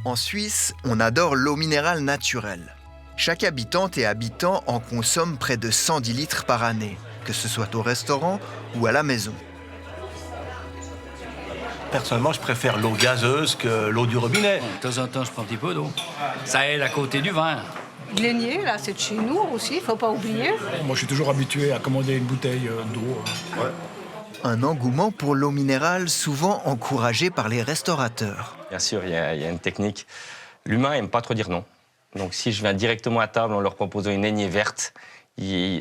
En Suisse, on adore l'eau minérale naturelle. Chaque habitante et habitant en consomme près de 110 litres par année, que ce soit au restaurant ou à la maison. Personnellement, je préfère l'eau gazeuse que l'eau du robinet. De temps en temps, je prends un petit peu d'eau. Ça aide à côté du vin. Glénier, là, c'est de chez nous aussi, il faut pas oublier. Moi, je suis toujours habitué à commander une bouteille d'eau. Un engouement pour l'eau minérale souvent encouragé par les restaurateurs. Bien sûr, il y a une technique. L'humain n'aime pas trop dire non. Donc si je viens directement à table en leur proposant une aignée verte,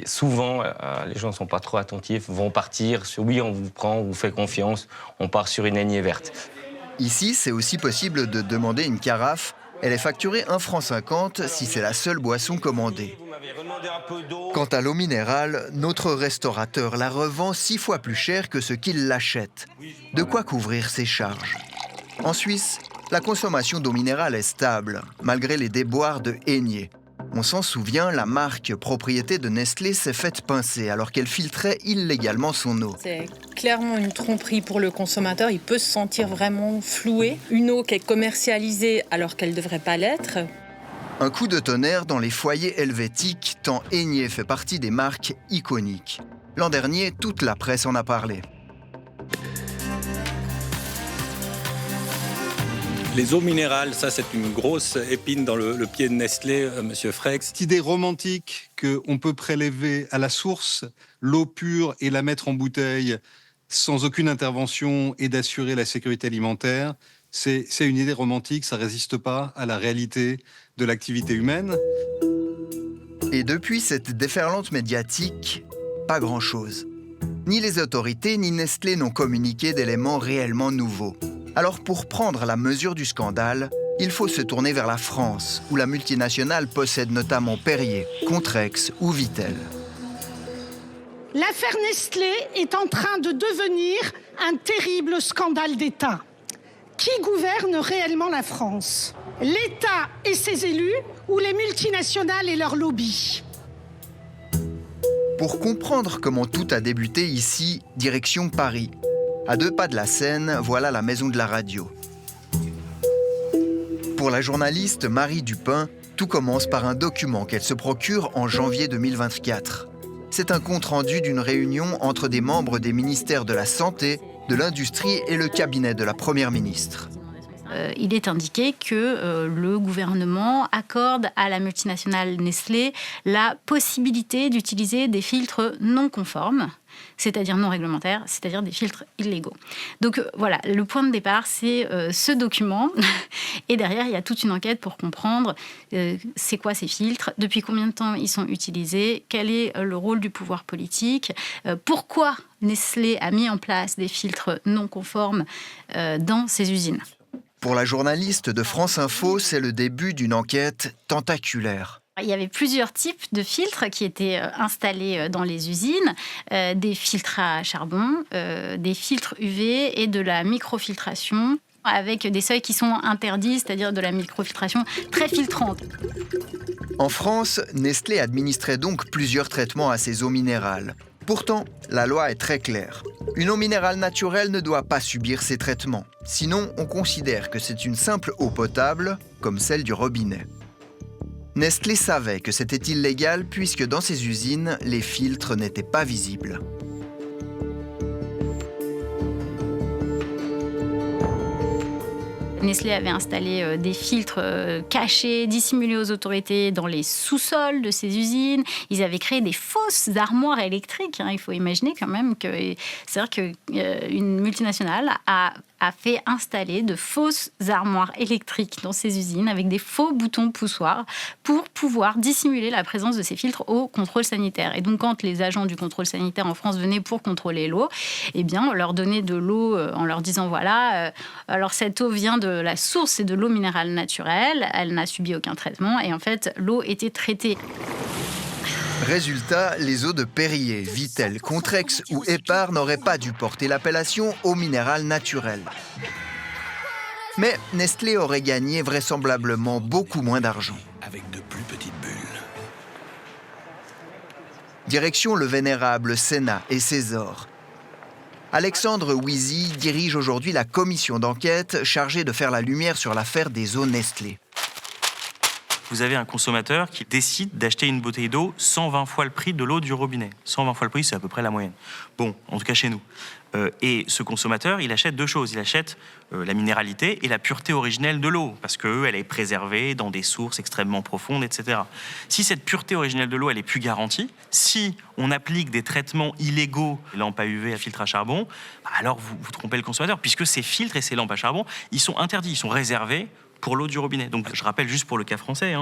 souvent, les gens ne sont pas trop attentifs, vont partir sur « oui, on vous prend, on vous fait confiance, on part sur une aignée verte ». Ici, c'est aussi possible de demander une carafe. Elle est facturée 1,50 franc si c'est la seule boisson commandée. Quant à l'eau minérale, notre restaurateur la revend 6 fois plus cher que ce qu'il l'achète. De quoi couvrir ses charges. En Suisse, la consommation d'eau minérale est stable, malgré les déboires de Aigné. On s'en souvient, la marque propriété de Nestlé s'est faite pincer alors qu'elle filtrait illégalement son eau. C'est clairement une tromperie pour le consommateur. Il peut se sentir vraiment floué. Une eau qui est commercialisée alors qu'elle ne devrait pas l'être. Un coup de tonnerre dans les foyers helvétiques, tant Aigné fait partie des marques iconiques. L'an dernier, toute la presse en a parlé. Les eaux minérales, ça c'est une grosse épine dans le pied de Nestlé, Monsieur Frex. Cette idée romantique qu'on peut prélever à la source l'eau pure et la mettre en bouteille sans aucune intervention et d'assurer la sécurité alimentaire, c'est une idée romantique, ça ne résiste pas à la réalité de l'activité humaine. Et depuis cette déferlante médiatique, pas grand-chose. Ni les autorités ni Nestlé n'ont communiqué d'éléments réellement nouveaux. Alors pour prendre la mesure du scandale, il faut se tourner vers la France, où la multinationale possède notamment Perrier, Contrex ou Vittel. L'affaire Nestlé est en train de devenir un terrible scandale d'État. Qui gouverne réellement la France ? L'État et ses élus ou les multinationales et leurs lobbies ? Pour comprendre comment tout a débuté ici, direction Paris. À 2 pas de la Seine, voilà la maison de la radio. Pour la journaliste Marie Dupin, tout commence par un document qu'elle se procure en janvier 2024. C'est un compte-rendu d'une réunion entre des membres des ministères de la Santé, de l'Industrie et le cabinet de la Première ministre. Il est indiqué que le gouvernement accorde à la multinationale Nestlé la possibilité d'utiliser des filtres non conformes, c'est-à-dire non réglementaires, c'est-à-dire des filtres illégaux. Donc voilà, le point de départ, c'est ce document. Et derrière, il y a toute une enquête pour comprendre c'est quoi ces filtres, depuis combien de temps ils sont utilisés, quel est le rôle du pouvoir politique, pourquoi Nestlé a mis en place des filtres non conformes dans ses usines. Pour la journaliste de France Info, c'est le début d'une enquête tentaculaire. Il y avait plusieurs types de filtres qui étaient installés dans les usines, des filtres à charbon, des filtres UV et de la microfiltration avec des seuils qui sont interdits, c'est-à-dire de la microfiltration très filtrante. En France, Nestlé administrait donc plusieurs traitements à ses eaux minérales. Pourtant, la loi est très claire. Une eau minérale naturelle ne doit pas subir ces traitements. Sinon, on considère que c'est une simple eau potable, comme celle du robinet. Nestlé savait que c'était illégal puisque dans ses usines, les filtres n'étaient pas visibles. Nestlé avait installé des filtres cachés, dissimulés aux autorités dans les sous-sols de ses usines. Ils avaient créé des fausses armoires électriques. Il faut imaginer quand même que c'est-à-dire qu'une multinationale a fait installer de fausses armoires électriques dans ses usines avec des faux boutons poussoirs pour pouvoir dissimuler la présence de ces filtres au contrôle sanitaire. Et donc, quand les agents du contrôle sanitaire en France venaient pour contrôler l'eau, eh bien, on leur donnait de l'eau en leur disant voilà, alors cette eau vient de la source, c'est de l'eau minérale naturelle, elle n'a subi aucun traitement et en fait, l'eau était traitée. Résultat, les eaux de Perrier, Vittel, Contrex ou Épar n'auraient pas dû porter l'appellation eau minérale naturelle. Mais Nestlé aurait gagné vraisemblablement beaucoup moins d'argent. Avec de plus petites bulles. Direction le vénérable Sénat et César. Alexandre Huizy dirige aujourd'hui la commission d'enquête chargée de faire la lumière sur l'affaire des eaux Nestlé. Vous avez un consommateur qui décide d'acheter une bouteille d'eau 120 fois le prix de l'eau du robinet. 120 fois le prix, c'est à peu près la moyenne. Bon, en tout cas chez nous. Et ce consommateur, il achète deux choses. Il achète la minéralité et la pureté originelle de l'eau, parce qu'elle est préservée dans des sources extrêmement profondes, etc. Si cette pureté originelle de l'eau, elle est plus garantie, si on applique des traitements illégaux, lampes à UV, à filtre à charbon, alors vous trompez le consommateur, puisque ces filtres et ces lampes à charbon, ils sont interdits, ils sont réservés pour l'eau du robinet. Donc je rappelle juste pour le cas français,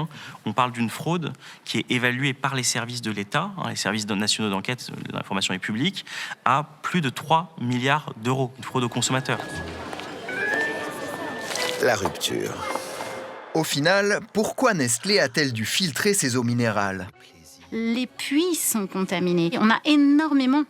on parle d'une fraude qui est évaluée par les services de l'État, les services nationaux d'enquête, l'information est publique, à plus de 3 milliards d'euros, une fraude aux consommateurs. La rupture. Au final, pourquoi Nestlé a-t-elle dû filtrer ses eaux minérales? Les puits sont contaminés. On a énormément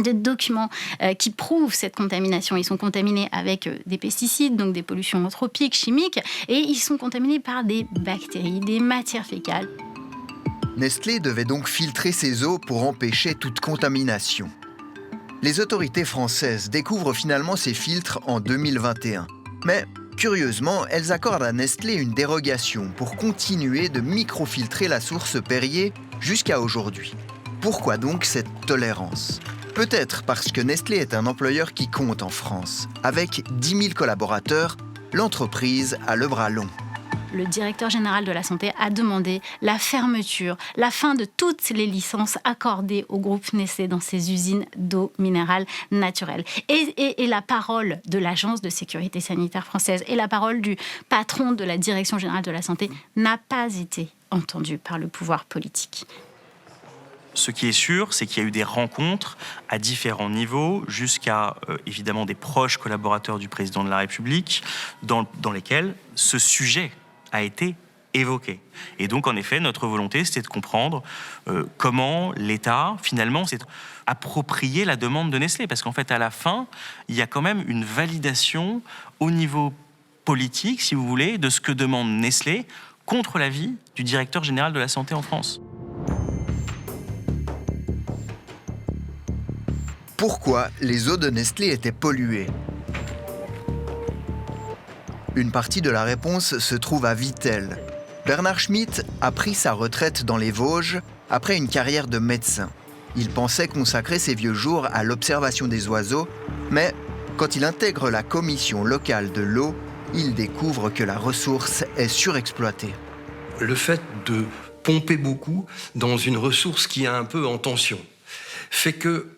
de documents qui prouvent cette contamination. Ils sont contaminés avec des pesticides, donc des pollutions anthropiques, chimiques, et ils sont contaminés par des bactéries, des matières fécales. Nestlé devait donc filtrer ses eaux pour empêcher toute contamination. Les autorités françaises découvrent finalement ces filtres en 2021. Mais curieusement, elles accordent à Nestlé une dérogation pour continuer de microfiltrer la source Perrier jusqu'à aujourd'hui. Pourquoi donc cette tolérance ? Peut-être parce que Nestlé est un employeur qui compte en France. Avec 10 000 collaborateurs, l'entreprise a le bras long. Le directeur général de la Santé a demandé la fermeture, la fin de toutes les licences accordées au groupe Nestlé dans ses usines d'eau minérale naturelle. Et la parole de l'Agence de sécurité sanitaire française et la parole du patron de la Direction générale de la Santé n'a pas été entendue par le pouvoir politique. Ce qui est sûr, c'est qu'il y a eu des rencontres à différents niveaux, jusqu'à évidemment des proches collaborateurs du président de la République, dans lesquels ce sujet a été évoqué. Et donc, en effet, notre volonté, c'était de comprendre comment l'État, finalement, s'est approprié la demande de Nestlé. Parce qu'en fait, à la fin, il y a quand même une validation au niveau politique, si vous voulez, de ce que demande Nestlé contre l'avis du directeur général de la Santé en France. Pourquoi les eaux de Nestlé étaient polluées? Une partie de la réponse se trouve à Vittel. Bernard Schmitt a pris sa retraite dans les Vosges après une carrière de médecin. Il pensait consacrer ses vieux jours à l'observation des oiseaux, mais quand il intègre la commission locale de l'eau, il découvre que la ressource est surexploitée. Le fait de pomper beaucoup dans une ressource qui est un peu en tension fait que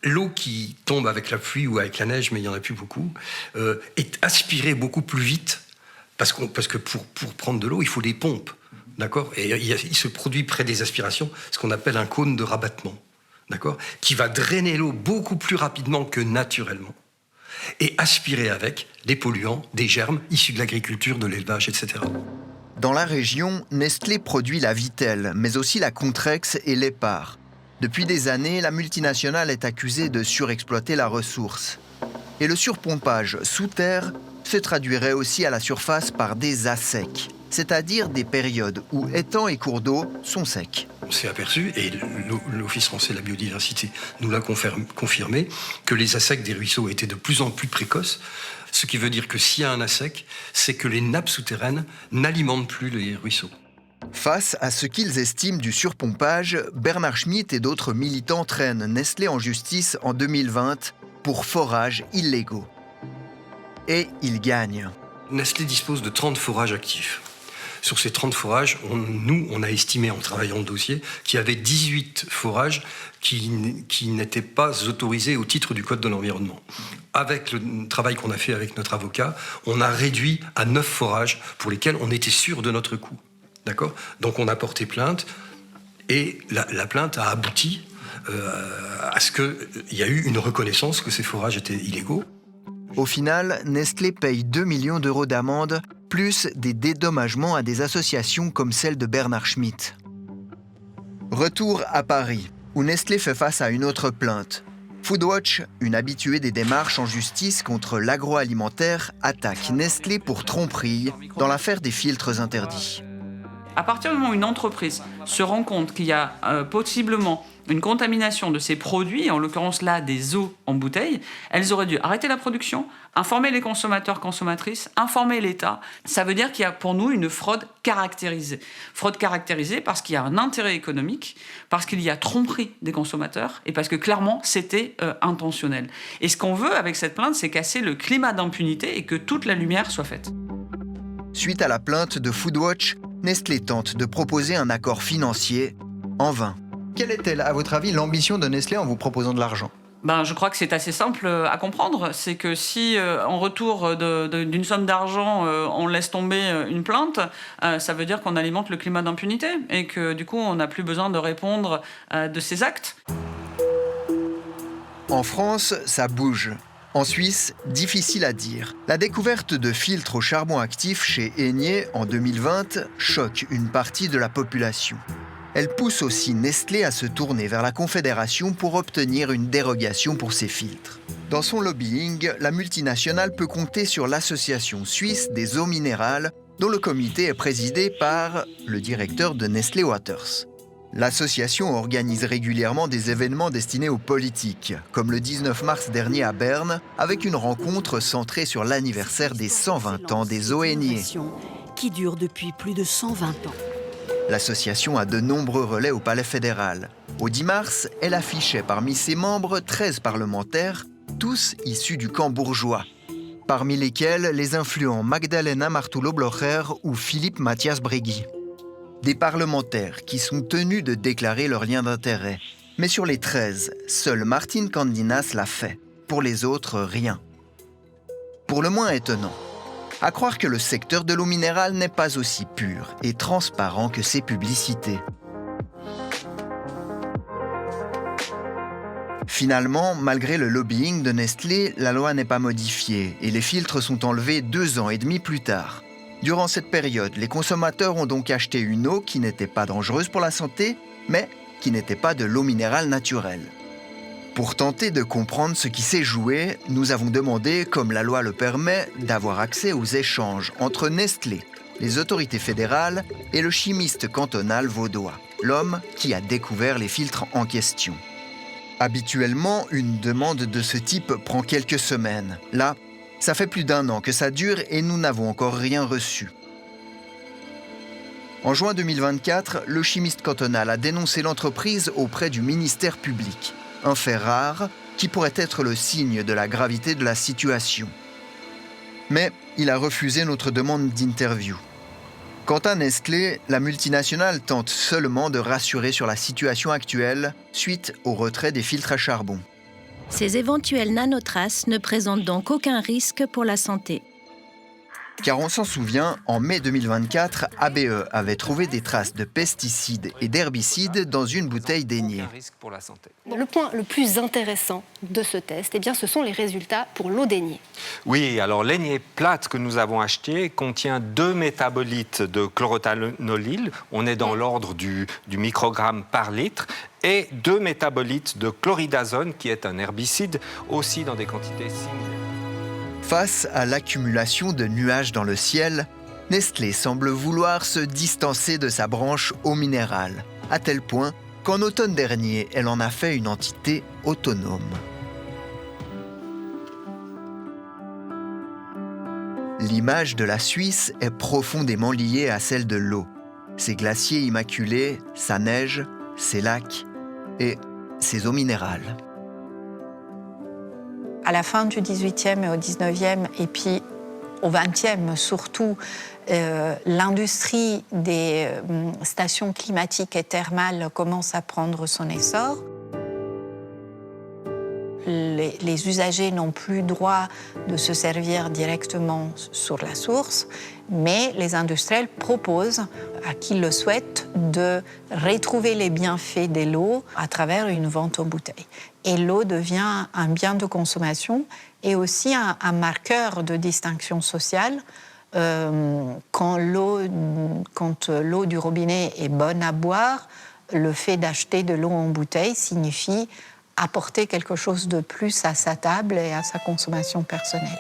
l'eau qui tombe avec la pluie ou avec la neige, mais il n'y en a plus beaucoup, est aspirée beaucoup plus vite, parce que pour prendre de l'eau, il faut des pompes, d'accord ? Et il se produit près des aspirations ce qu'on appelle un cône de rabattement, d'accord ? Qui va drainer l'eau beaucoup plus rapidement que naturellement, et aspirer avec des polluants, des germes issus de l'agriculture, de l'élevage, etc. Dans la région, Nestlé produit la Vittel, mais aussi la Contrex et l'Épar. Depuis des années, la multinationale est accusée de surexploiter la ressource. Et le surpompage sous terre se traduirait aussi à la surface par des assecs, c'est-à-dire des périodes où étangs et cours d'eau sont secs. On s'est aperçu, et l'Office français de la biodiversité nous l'a confirmé, que les assecs des ruisseaux étaient de plus en plus précoces, ce qui veut dire que s'il y a un assec, c'est que les nappes souterraines n'alimentent plus les ruisseaux. Face à ce qu'ils estiment du surpompage, Bernard Schmitt et d'autres militants traînent Nestlé en justice en 2020 pour forages illégaux. Et ils gagnent. Nestlé dispose de 30 forages actifs. Sur ces 30 forages, on a estimé en travaillant le dossier qu'il y avait 18 forages qui n'étaient pas autorisés au titre du Code de l'environnement. Avec le travail qu'on a fait avec notre avocat, on a réduit à 9 forages pour lesquels on était sûr de notre coup. D'accord ? Donc on a porté plainte et la plainte a abouti à ce qu'il y a eu une reconnaissance que ces forages étaient illégaux. Au final, Nestlé paye 2 millions d'euros d'amende, plus des dédommagements à des associations comme celle de Bernard Schmitt. Retour à Paris, où Nestlé fait face à une autre plainte. Foodwatch, une habituée des démarches en justice contre l'agroalimentaire, attaque Nestlé pour tromperie dans l'affaire des filtres interdits. À partir du moment où une entreprise se rend compte qu'il y a possiblement une contamination de ces produits, en l'occurrence là des eaux en bouteille, elles auraient dû arrêter la production, informer les consommateurs, consommatrices, informer l'État. Ça veut dire qu'il y a pour nous une fraude caractérisée. Fraude caractérisée parce qu'il y a un intérêt économique, parce qu'il y a tromperie des consommateurs et parce que clairement c'était intentionnel. Et ce qu'on veut avec cette plainte, c'est casser le climat d'impunité et que toute la lumière soit faite. Suite à la plainte de Foodwatch, Nestlé tente de proposer un accord financier en vain. Quelle est-elle, à votre avis, l'ambition de Nestlé en vous proposant de l'argent ? Je crois que c'est assez simple à comprendre. C'est que si, en retour d'une somme d'argent, on laisse tomber une plainte, ça veut dire qu'on alimente le climat d'impunité et que, du coup, on n'a plus besoin de répondre de ces actes. En France, ça bouge. En Suisse, difficile à dire. La découverte de filtres au charbon actif chez Enier en 2020 choque une partie de la population. Elle pousse aussi Nestlé à se tourner vers la Confédération pour obtenir une dérogation pour ces filtres. Dans son lobbying, la multinationale peut compter sur l'Association suisse des eaux minérales, dont le comité est présidé par le directeur de Nestlé Waters. L'association organise régulièrement des événements destinés aux politiques, comme le 19 mars dernier à Berne, avec une rencontre centrée sur l'anniversaire des 120 ans des eaux Enier. Qui dure depuis plus de 120 ans. L'association a de nombreux relais au Palais fédéral. Au 10 mars, elle affichait parmi ses membres 13 parlementaires, tous issus du camp bourgeois, parmi lesquels les influents Magdalena Martullo-Blocher ou Philippe Mathias Bregui. Des parlementaires qui sont tenus de déclarer leur lien d'intérêt. Mais sur les 13, seul Martine Candinas l'a fait. Pour les autres, rien. Pour le moins étonnant. À croire que le secteur de l'eau minérale n'est pas aussi pur et transparent que ses publicités. Finalement, malgré le lobbying de Nestlé, la loi n'est pas modifiée et les filtres sont enlevés 2 ans et demi plus tard. Durant cette période, les consommateurs ont donc acheté une eau qui n'était pas dangereuse pour la santé, mais qui n'était pas de l'eau minérale naturelle. Pour tenter de comprendre ce qui s'est joué, nous avons demandé, comme la loi le permet, d'avoir accès aux échanges entre Nestlé, les autorités fédérales et le chimiste cantonal vaudois, l'homme qui a découvert les filtres en question. Habituellement, une demande de ce type prend quelques semaines. Là, ça fait plus d'1 an que ça dure et nous n'avons encore rien reçu. En juin 2024, le chimiste cantonal a dénoncé l'entreprise auprès du ministère public. Un fait rare qui pourrait être le signe de la gravité de la situation. Mais il a refusé notre demande d'interview. Quant à Nestlé, la multinationale tente seulement de rassurer sur la situation actuelle suite au retrait des filtres à charbon. Ces éventuelles nanotraces ne présentent donc aucun risque pour la santé. Car on s'en souvient, en mai 2024, ABE avait trouvé des traces de pesticides et d'herbicides dans une bouteille d'Enier. Le point le plus intéressant de ce test, eh bien, ce sont les résultats pour l'eau d'Enier. Oui, alors l'Enier plate que nous avons acheté contient 2 métabolites de chlorothalonil, on est dans l'ordre du microgramme par litre, et 2 métabolites de chloridazone, qui est un herbicide, aussi dans des quantités similaires. Face à l'accumulation de nuages dans le ciel, Nestlé semble vouloir se distancer de sa branche eau minérale, à tel point qu'en automne dernier, elle en a fait une entité autonome. L'image de la Suisse est profondément liée à celle de l'eau. Ses glaciers immaculés, sa neige, ses lacs et ses eaux minérales. À la fin du XVIIIe et au XIXe, et puis au XXe surtout, l'industrie des stations climatiques et thermales commence à prendre son essor. Les usagers n'ont plus droit de se servir directement sur la source, mais les industriels proposent à qui le souhaite de retrouver les bienfaits de l'eau à travers une vente en bouteille. Et l'eau devient un bien de consommation et aussi un marqueur de distinction sociale. Quand l'eau du robinet est bonne à boire, le fait d'acheter de l'eau en bouteille signifie apporter quelque chose de plus à sa table et à sa consommation personnelle.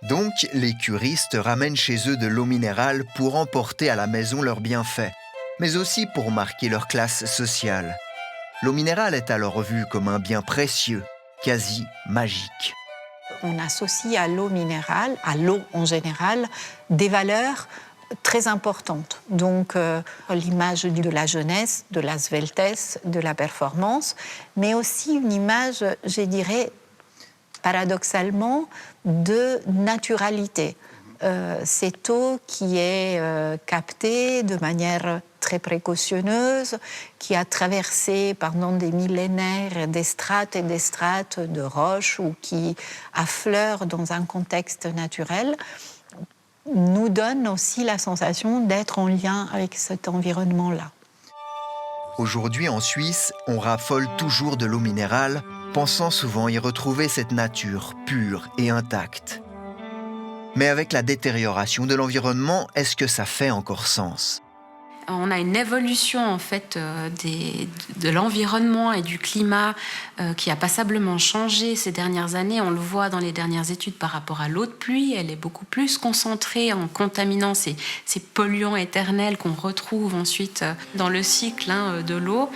Donc, les curistes ramènent chez eux de l'eau minérale pour emporter à la maison leurs bienfaits, mais aussi pour marquer leur classe sociale. L'eau minérale est alors vue comme un bien précieux, quasi magique. On associe à l'eau minérale, à l'eau en général, des valeurs très importantes. Donc l'image de la jeunesse, de la sveltesse, de la performance, mais aussi une image, je dirais, paradoxalement, de naturalité. Cette eau qui est captée de manière très précautionneuse, qui a traversé pendant des millénaires des strates et des strates de roches ou qui affleure dans un contexte naturel, nous donne aussi la sensation d'être en lien avec cet environnement-là. Aujourd'hui en Suisse, on raffole toujours de l'eau minérale, pensant souvent y retrouver cette nature pure et intacte. Mais avec la détérioration de l'environnement, est-ce que ça fait encore sens ? On a une évolution en fait de l'environnement et du climat qui a passablement changé ces dernières années. On le voit dans les dernières études par rapport à l'eau de pluie. Elle est beaucoup plus concentrée en contaminant ces polluants éternels qu'on retrouve ensuite dans le cycle de l'eau.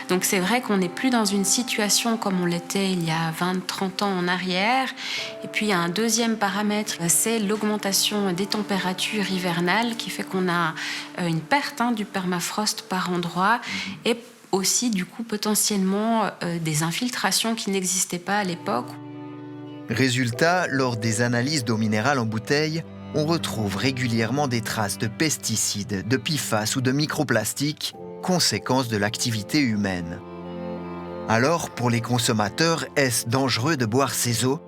Donc c'est vrai qu'on n'est plus dans une situation comme on l'était il y a 20-30 ans en arrière. Et puis il y a un deuxième paramètre, c'est l'augmentation des températures hivernales qui fait qu'on a une perte du permafrost par endroit et aussi du coup potentiellement des infiltrations qui n'existaient pas à l'époque. Résultat, lors des analyses d'eau minérale en bouteille, on retrouve régulièrement des traces de pesticides, de PFAS ou de microplastiques, conséquence de l'activité humaine. Alors, pour les consommateurs, est-ce dangereux de boire ces eaux ?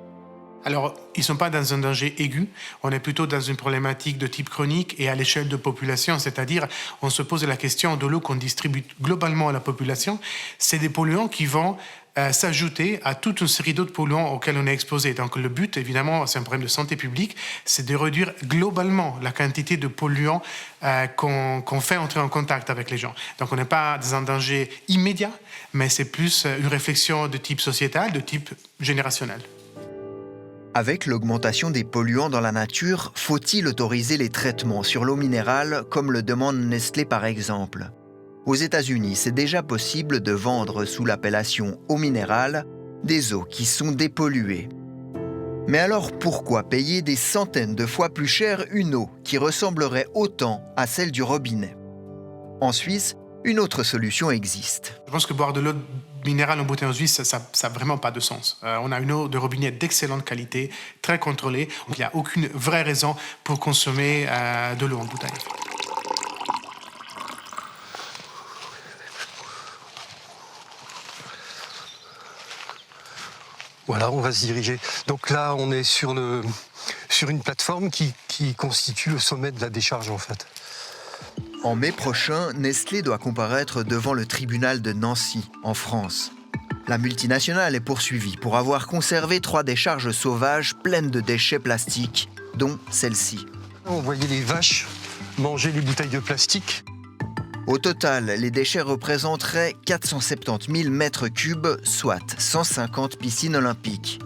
Alors, ils ne sont pas dans un danger aigu, on est plutôt dans une problématique de type chronique et à l'échelle de population, c'est-à-dire on se pose la question de l'eau qu'on distribue globalement à la population, c'est des polluants qui vont s'ajouter à toute une série d'autres polluants auxquels on est exposé. Donc le but, évidemment, c'est un problème de santé publique, c'est de réduire globalement la quantité de polluants qu'on fait entrer en contact avec les gens. Donc on n'est pas dans un danger immédiat, mais c'est plus une réflexion de type sociétal, de type générationnel. Avec l'augmentation des polluants dans la nature, faut-il autoriser les traitements sur l'eau minérale, comme le demande Nestlé par exemple ? Aux États-Unis, c'est déjà possible de vendre sous l'appellation eau minérale des eaux qui sont dépolluées. Mais alors pourquoi payer des centaines de fois plus cher une eau qui ressemblerait autant à celle du robinet ? En Suisse, une autre solution existe. Je pense que boire de l'eau minérale en bouteille en Suisse, ça n'a vraiment pas de sens. On a une eau de robinet d'excellente qualité, très contrôlée. Donc il n'y a aucune vraie raison pour consommer de l'eau en bouteille. Voilà, on va se diriger. Donc là, on est sur une plateforme qui constitue le sommet de la décharge, en fait. En mai prochain, Nestlé doit comparaître devant le tribunal de Nancy, en France. La multinationale est poursuivie pour avoir conservé 3 décharges sauvages pleines de déchets plastiques, dont celle-ci. On voyait les vaches manger les bouteilles de plastique. Au total, les déchets représenteraient 470 000 mètres cubes, soit 150 piscines olympiques.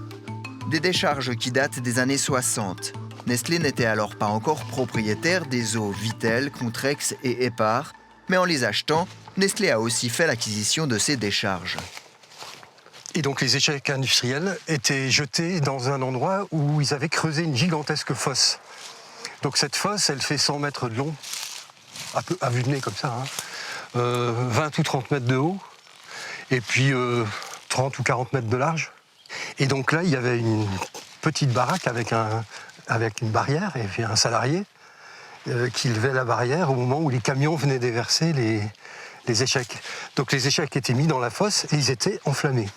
Des décharges qui datent des années 60. Nestlé n'était alors pas encore propriétaire des eaux Vittel, Contrex et Épar, mais en les achetant, Nestlé a aussi fait l'acquisition de ces décharges. Et donc les échecs industriels étaient jetés dans un endroit où ils avaient creusé une gigantesque fosse. Donc cette fosse, elle fait 100 mètres de long, à vue de nez comme ça, 20 ou 30 mètres de haut, et puis 30 ou 40 mètres de large. Et donc là, il y avait une petite baraque avec une barrière et puis un salarié qui levait la barrière au moment où les camions venaient déverser les échecs. Donc les échecs étaient mis dans la fosse et ils étaient enflammés.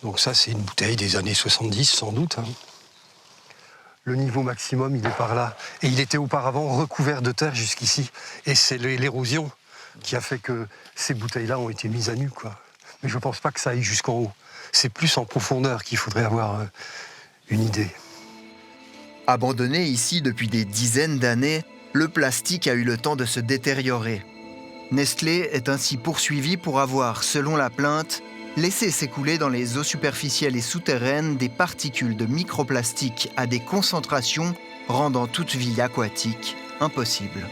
Donc ça, c'est une bouteille des années 70 sans doute. Le niveau maximum, il est par là. Et il était auparavant recouvert de terre jusqu'ici. Et c'est l'érosion qui a fait que ces bouteilles-là ont été mises à nu, quoi. Mais je ne pense pas que ça aille jusqu'en haut. C'est plus en profondeur qu'il faudrait avoir une idée. Abandonné ici depuis des dizaines d'années, le plastique a eu le temps de se détériorer. Nestlé est ainsi poursuivi pour avoir, selon la plainte, laisser s'écouler dans les eaux superficielles et souterraines des particules de microplastiques à des concentrations rendant toute vie aquatique impossible.